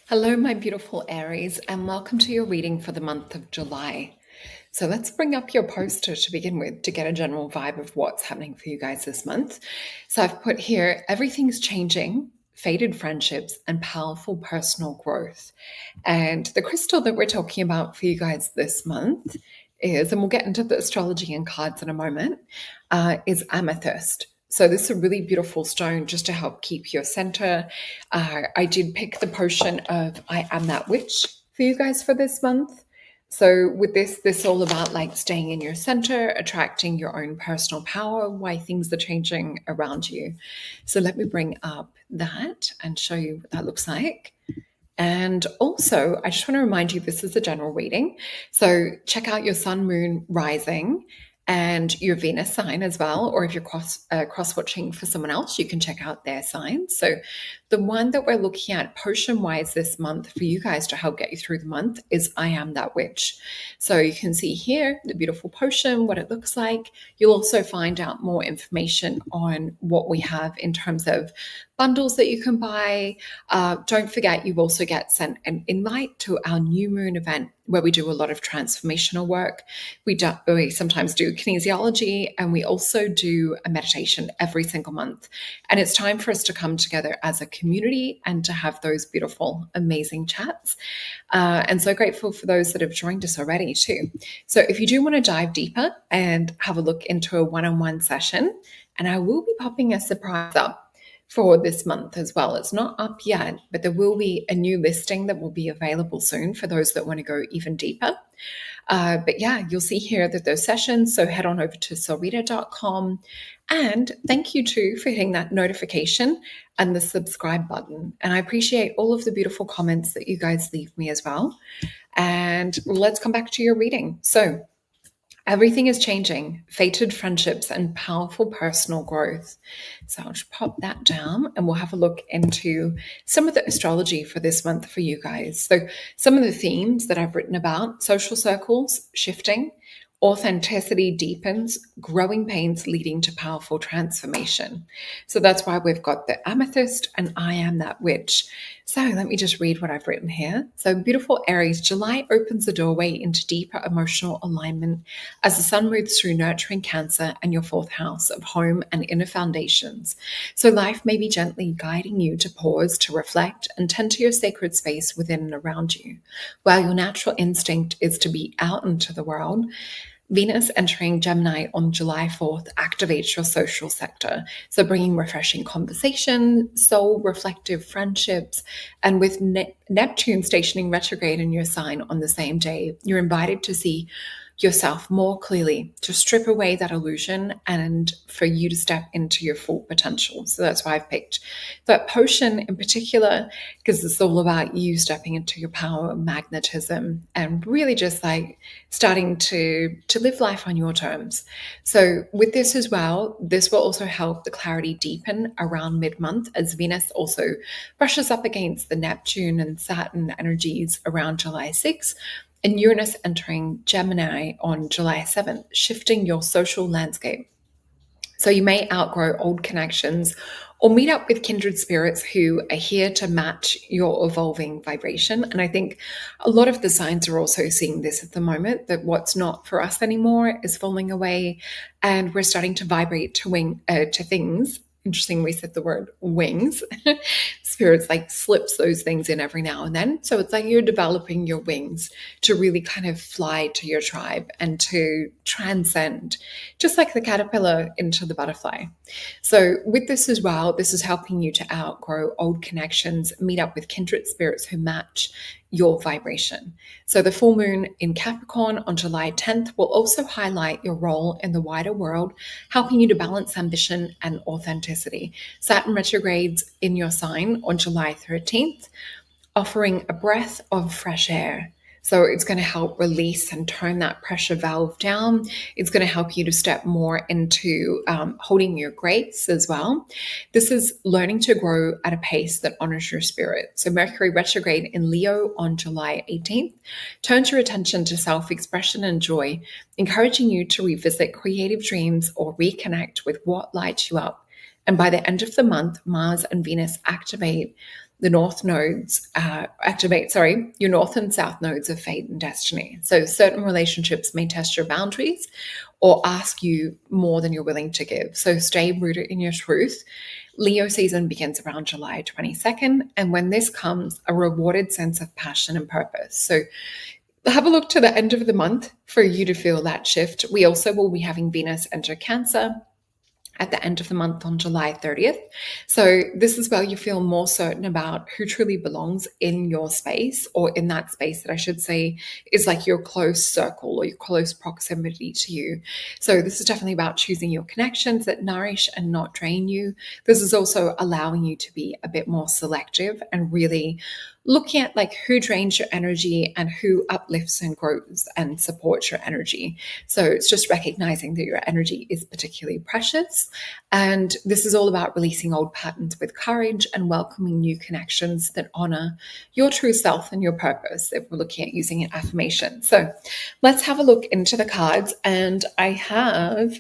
Hello, my beautiful Aries, and welcome to your reading for the month of July. So let's bring up your poster to begin with to get a general vibe of what's happening for you guys this month. So I've put here, everything's changing, faded friendships, and powerful personal growth. And the crystal that we're talking about for you guys this month is, and we'll get into the astrology and cards in a moment, is amethyst. So this is a really beautiful stone just to help keep your center. I did pick the potion of I Am That Witch for you guys for this month. So with this is all about like staying in your center, attracting your own personal power, why things are changing around you. So let me bring up that and show you what that looks like. And also, I just want to remind you, this is a general reading. So check out your sun, moon, rising, and your Venus sign as well. Or if you're cross watching for someone else, you can check out their signs. So the one that we're looking at potion wise this month for you guys to help get you through the month is I Am That Witch. So you can see here the beautiful potion, what it looks like. You'll also find out more information on what we have in terms of bundles that you can buy. Don't forget, you also get sent an invite to our new moon event where we do a lot of transformational work. We sometimes do kinesiology, and we also do a meditation every single month. And it's time for us to come together as a community and to have those beautiful, amazing chats. And so grateful for those that have joined us already too. So if you do want to dive deeper and have a look into a one-on-one session, and I will be popping a surprise up for this month as well. It's not up yet, but there will be a new listing that will be available soon for those that want to go even deeper. But yeah, you'll see here that those sessions, so head on over to solreta.com. And thank you too for hitting that notification and the subscribe button. And I appreciate all of the beautiful comments that you guys leave me as well. And let's come back to your reading. So everything is changing, fated friendships and powerful personal growth. So I'll just pop that down and we'll have a look into some of the astrology for this month for you guys. So some of the themes that I've written about: social circles shifting, authenticity deepens, growing pains leading to powerful transformation. So that's why we've got the amethyst and I Am That Witch. So let me just read what I've written here. So beautiful Aries, July opens the doorway into deeper emotional alignment as the sun moves through nurturing Cancer and your fourth house of home and inner foundations. So life may be gently guiding you to pause, to reflect, and tend to your sacred space within and around you. While your natural instinct is to be out into the world, Venus entering Gemini on July 4th activates your social sector. So bringing refreshing conversation, soul reflective friendships, and with Neptune stationing retrograde in your sign on the same day, you're invited to see yourself more clearly, to strip away that illusion and for you to step into your full potential. So that's why I've picked that potion in particular, because it's all about you stepping into your power, magnetism, and really just like starting to live life on your terms. So with this as well, this will also help the clarity deepen around mid-month as Venus also brushes up against the Neptune and Saturn energies around July 6th. And Uranus entering Gemini on July 7th, shifting your social landscape. So you may outgrow old connections or meet up with kindred spirits who are here to match your evolving vibration. And I think a lot of the signs are also seeing this at the moment, that what's not for us anymore is falling away, and we're starting to vibrate to things. Interesting, we said the word wings. Spirits like slips those things in every now and then. So it's like you're developing your wings to really kind of fly to your tribe and to transcend, just like the caterpillar into the butterfly. So with this as well, this is helping you to outgrow old connections, meet up with kindred spirits who match your vibration. So the full moon in Capricorn on July 10th will also highlight your role in the wider world, helping you to balance ambition and authenticity. Saturn retrogrades in your sign on July 13th, offering a breath of fresh air. So it's going to help release and turn that pressure valve down. It's going to help you to step more into holding your grace as well. This is learning to grow at a pace that honors your spirit. So Mercury retrograde in Leo on July 18th turns your attention to self-expression and joy, encouraging you to revisit creative dreams or reconnect with what lights you up. And by the end of the month, Mars and Venus activate the north nodes activate, your north and south nodes of fate and destiny. So certain relationships may test your boundaries or ask you more than you're willing to give. So stay rooted in your truth. Leo season begins around July 22nd. And when this comes, a rewarded sense of passion and purpose. So have a look to the end of the month for you to feel that shift. We also will be having Venus enter Cancer at the end of the month on July 30th. So this is where you feel more certain about who truly belongs in your space, or in that space that I should say is like your close circle or your close proximity to you. So this is definitely about choosing your connections that nourish and not drain you. This is also allowing you to be a bit more selective and really looking at like who drains your energy and who uplifts and grows and supports your energy. So it's just recognizing that your energy is particularly precious. And this is all about releasing old patterns with courage and welcoming new connections that honor your true self and your purpose, if we're looking at using an affirmation. So let's have a look into the cards. And I have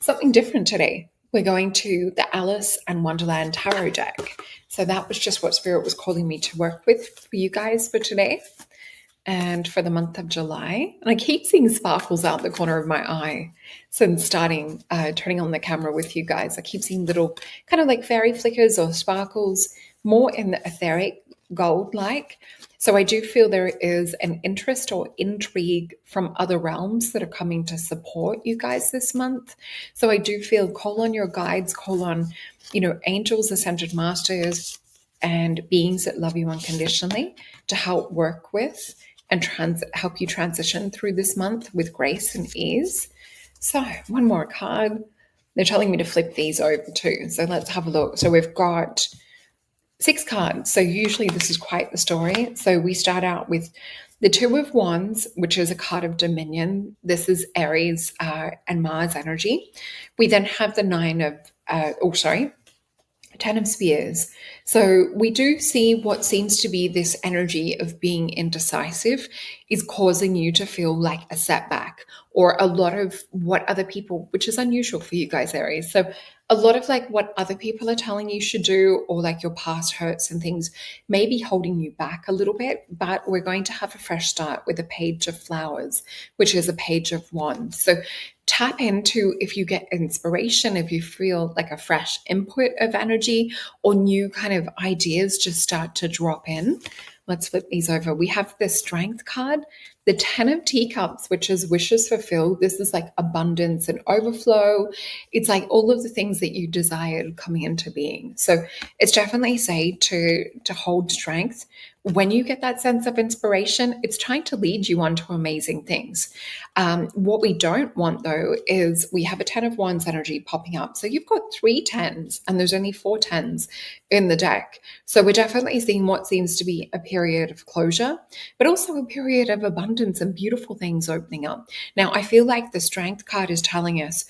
something different today. We're going to the Alice and Wonderland Tarot deck. So that was just what Spirit was calling me to work with for you guys for today and for the month of July. And I keep seeing sparkles out the corner of my eye since turning on the camera with you guys. I keep seeing little kind of like fairy flickers or sparkles, more in the etheric gold-like. So I do feel there is an interest or intrigue from other realms that are coming to support you guys this month. So I do feel call on your guides, call on, angels, ascended masters, and beings that love you unconditionally to help work with and help you transition through this month with grace and ease. So one more card. They're telling me to flip these over too. So let's have a look. So we've got 6 cards. So usually this is quite the story. So we start out with the Two of Wands, which is a card of dominion. This is Aries and Mars energy. We then have the 10 of Spears. So we do see what seems to be this energy of being indecisive is causing you to feel like a setback or a lot of what other people, which is unusual for you guys, Aries. So a lot of like what other people are telling you should do, or like your past hurts and things may be holding you back a little bit, but we're going to have a fresh start with a Page of Flowers, which is a Page of Wands. So tap into, if you get inspiration, if you feel like a fresh input of energy or new kind of ideas just start to drop in. Let's flip these over. We have the Strength card, the 10 of Teacups, which is wishes fulfilled. This is like abundance and overflow. It's like all of the things that you desired coming into being. So it's definitely safe to hold strength. When you get that sense of inspiration, it's trying to lead you on to amazing things. What we don't want, though, is we have a 10 of Wands energy popping up. So you've got 3 10s and there's only 4 10s in the deck. So we're definitely seeing what seems to be a period of closure, but also a period of abundance and beautiful things opening up. Now, I feel like the Strength card is telling us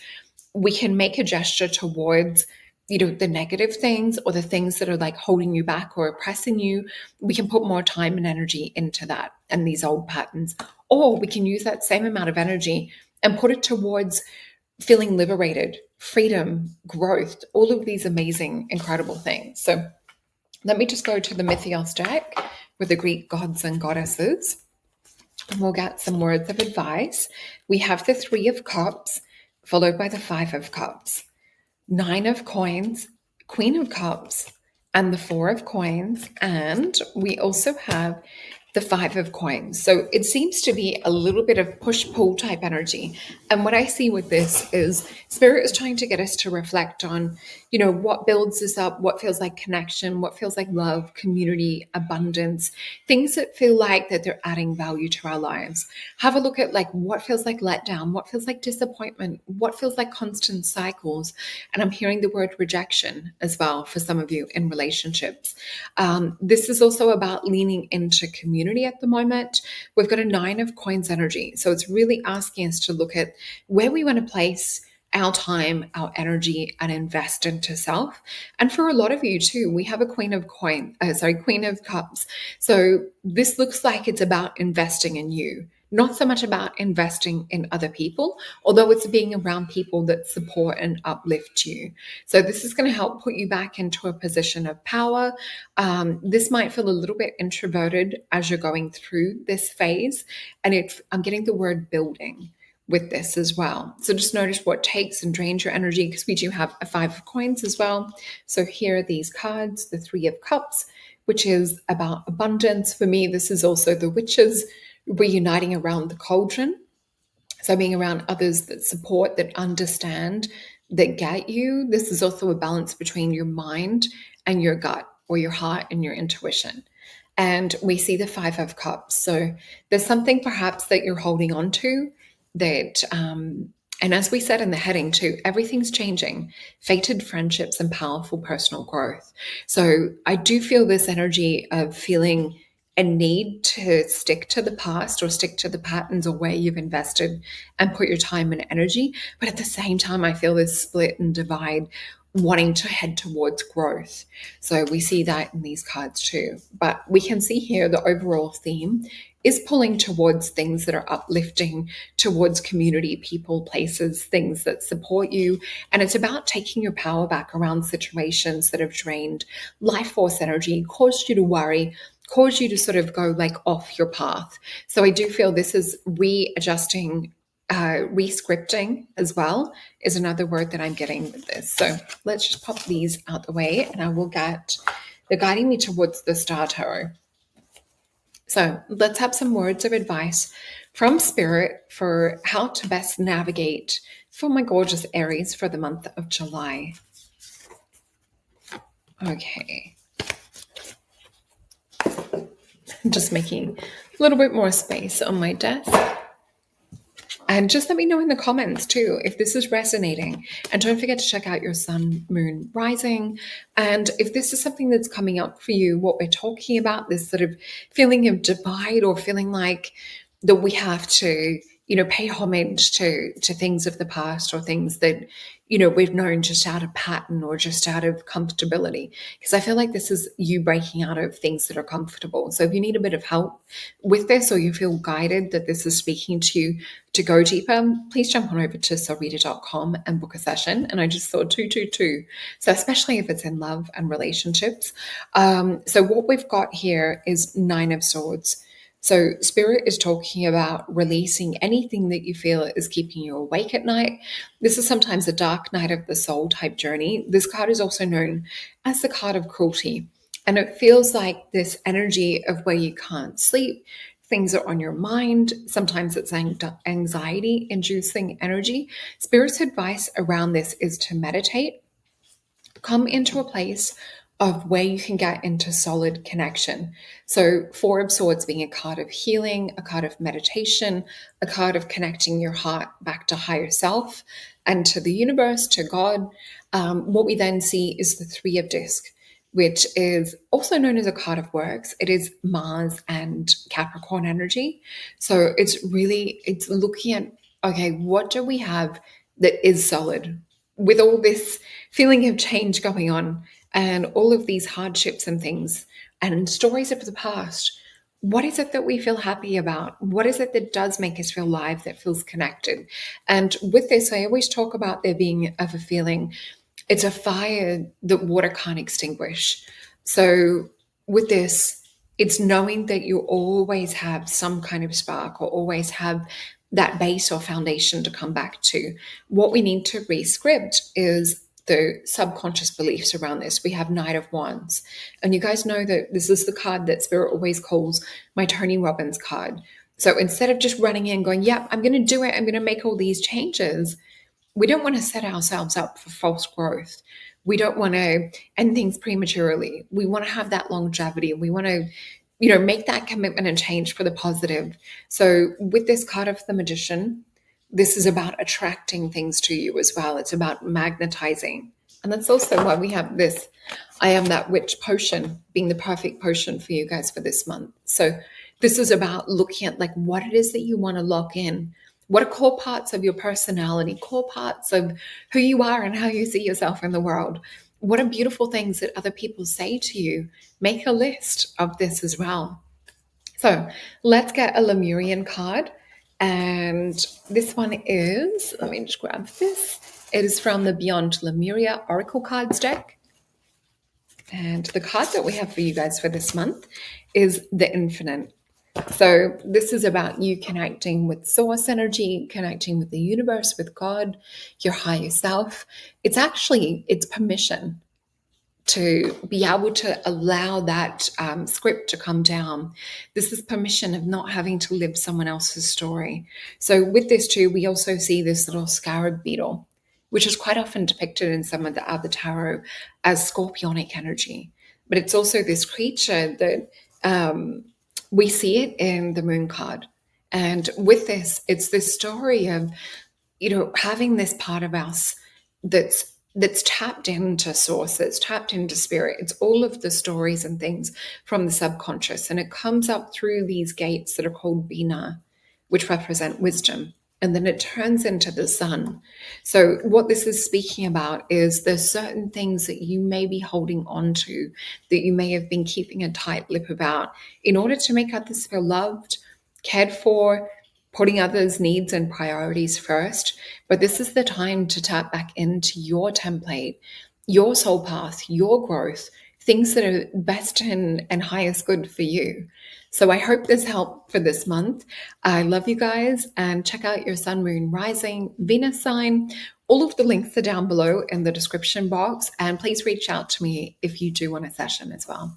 we can make a gesture towards the negative things or the things that are like holding you back or oppressing you. We can put more time and energy into that and these old patterns, or we can use that same amount of energy and put it towards feeling liberated, freedom, growth, all of these amazing, incredible things. So let me just go to the Mythos deck with the Greek gods and goddesses, and we'll get some words of advice. We have the 3 of Cups, followed by the 5 of Cups. 9 of Coins, Queen of Cups, and the 4 of Coins. And we also have the 5 of Coins. So it seems to be a little bit of push-pull type energy. And what I see with this is Spirit is trying to get us to reflect on, what builds us up, what feels like connection, what feels like love, community, abundance, things that feel like that they're adding value to our lives. Have a look at like what feels like letdown, what feels like disappointment, what feels like constant cycles. And I'm hearing the word rejection as well for some of you in relationships. This is also about leaning into community at the moment. We've got a 9 of Coins energy. So it's really asking us to look at where we want to place our time, our energy, and invest into self. And for a lot of you too, we have a Queen of Cups. So this looks like it's about investing in you. not so much about investing in other people, although it's being around people that support and uplift you. So this is going to help put you back into a position of power. This might feel a little bit introverted as you're going through this phase. And I'm getting the word building with this as well. So just notice what takes and drains your energy, because we do have a 5 of coins as well. So here are these cards, the 3 of cups, which is about abundance. For me, this is also the witches reuniting around the cauldron. So being around others that support, that understand, that get you. This is also a balance between your mind and your gut, or your heart and your intuition. And we see the 5 of cups. So there's something perhaps that you're holding on to that, and as we said in the heading too, everything's changing, fated friendships and powerful personal growth. So I do feel this energy of feeling a need to stick to the past or stick to the patterns or where you've invested and put your time and energy. But at the same time, I feel this split and divide, wanting to head towards growth. So we see that in these cards too. But we can see here the overall theme is pulling towards things that are uplifting, towards community, people, places, things that support you. And it's about taking your power back around situations that have drained life force energy, caused you to worry, caused you to sort of go like off your path. So I do feel this is readjusting, rescripting as well is another word that I'm getting with this. So let's just pop these out the way, and I will get, they're guiding me towards the Star Tarot. So let's have some words of advice from Spirit for how to best navigate for my gorgeous Aries for the month of July. Okay. Just making a little bit more space on my desk. And just let me know in the comments too if this is resonating. And don't forget to check out your sun, moon, rising. And if this is something that's coming up for you, what we're talking about, this sort of feeling of divide, or feeling like that we have to, pay homage to things of the past, or things that, we've known just out of pattern or just out of comfortability. Because I feel like this is you breaking out of things that are comfortable. So if you need a bit of help with this, or you feel guided that this is speaking to you to go deeper, please jump on over to solreta.com and book a session. And I just thought 222. So especially if it's in love and relationships. So what we've got here is 9 of Swords. So Spirit is talking about releasing anything that you feel is keeping you awake at night. This is sometimes a dark night of the soul type journey. This card is also known as the card of cruelty. And it feels like this energy of where you can't sleep, things are on your mind. Sometimes it's anxiety inducing energy. Spirit's advice around this is to meditate, come into a place of where you can get into solid connection. So 4 of Swords being a card of healing, a card of meditation, a card of connecting your heart back to higher self and to the universe, to God. What we then see is the 3 of Disc, which is also known as a card of works. It is Mars and Capricorn energy. So it's looking at, okay, what do we have that is solid? With all this feeling of change going on and all of these hardships and things and stories of the past, what is it that we feel happy about? What is it that does make us feel alive, that feels connected? And with this, I always talk about there being of a feeling, it's a fire that water can't extinguish. So with this, it's knowing that you always have some kind of spark, or always have that base or foundation to come back to. What we need to rescript is the subconscious beliefs around this. We have Knight of Wands. And you guys know that this is the card that Spirit always calls my Tony Robbins card. So instead of just running in going, yep, I'm going to do it, I'm going to make all these changes, we don't want to set ourselves up for false growth. We don't want to end things prematurely. We want to have that longevity. We want to, make that commitment and change for the positive. So with this card of the Magician, this is about attracting things to you as well. It's about magnetizing. And that's also why we have this I Am That Witch potion being the perfect potion for you guys for this month. So this is about looking at like what it is that you want to lock in. What are core parts of your personality, core parts of who you are and how you see yourself in the world? What are beautiful things that other people say to you? Make a list of this as well. So let's get a Lemurian card And this one is, let me just grab this. It is from the Beyond Lemuria Oracle Cards deck. And the card that we have for you guys for this month is the Infinite. So this is about you connecting with source energy, connecting with the universe, with God, your higher self. It's permission to be able to allow that script to come down. This is permission of not having to live someone else's story. So with this too, we also see this little scarab beetle, which is quite often depicted in some of the other tarot as scorpionic energy. But it's also this creature that we see it in the moon card. And with this, it's this story of, having this part of us that's tapped into source, that's tapped into spirit. It's all of the stories and things from the subconscious, and it comes up through these gates that are called Bina, which represent wisdom, and then it turns into the sun. So what this is speaking about is there's certain things that you may be holding on to, that you may have been keeping a tight lip about in order to make others feel loved, cared for, putting others' needs and priorities first. But this is the time to tap back into your template, your soul path, your growth, things that are best and highest good for you. So I hope this helped for this month. I love you guys, and check out your sun, moon, rising, Venus sign. All of the links are down below in the description box, and please reach out to me if you do want a session as well.